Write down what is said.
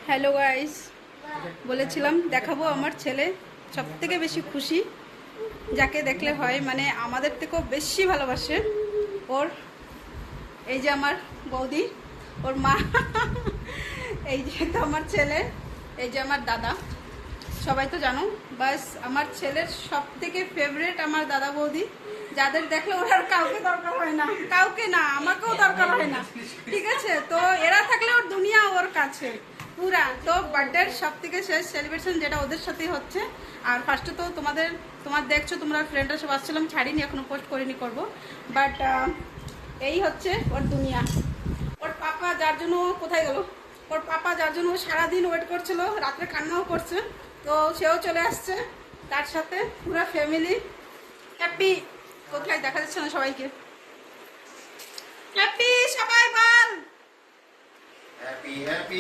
Hello guys, বলেছিলাম দেখাবো আমার ছেলে সবথেকে বেশি খুশি যাকে দেখলে হয়, মানে আমাদের থেকেও বেশি ভালোবাসে ওর। এই যে আমার বৌদি, ওর মা, এই যে তো আমার ছেলে, এই যে আমার দাদা। সবাই তো জানো, বাস আমার ছেলের সব থেকে ফেভারিট আমার দাদা বৌদি, যাদের দেখলে ওর আর কাউকে দরকার হয় না, কাউকে না, আমাকেও দরকার হয় না, ঠিক আছে? তো এরা থাকলে ওর দুনিয়া ওর কাছে পুরা। তো বার্থডের সব থেকে শেষ সেলিব্রেশন যেটা ওদের সাথেই হচ্ছে। আর ফার্স্টে তো তোমার দেখছো, তোমরা ফ্রেন্ডরা সব আসছিলাম, ছাড়িনি, এখনো পোস্ট করিনি, করবো। বাট এই হচ্ছে ওর দুনিয়া। ওর পাপা যার জন্য কোথায় গেল, ওর পাপা যার জন্য সারাদিন ওয়েট করছিল, রাত্রে কান্নাও করছে, তো সেও চলে আসছে, তার সাথে পুরো ফ্যামিলি হ্যাপি। কোথায় দেখা যাচ্ছে না সবাইকে? হ্যাপি সবাই বল, হ্যাপি হ্যাপি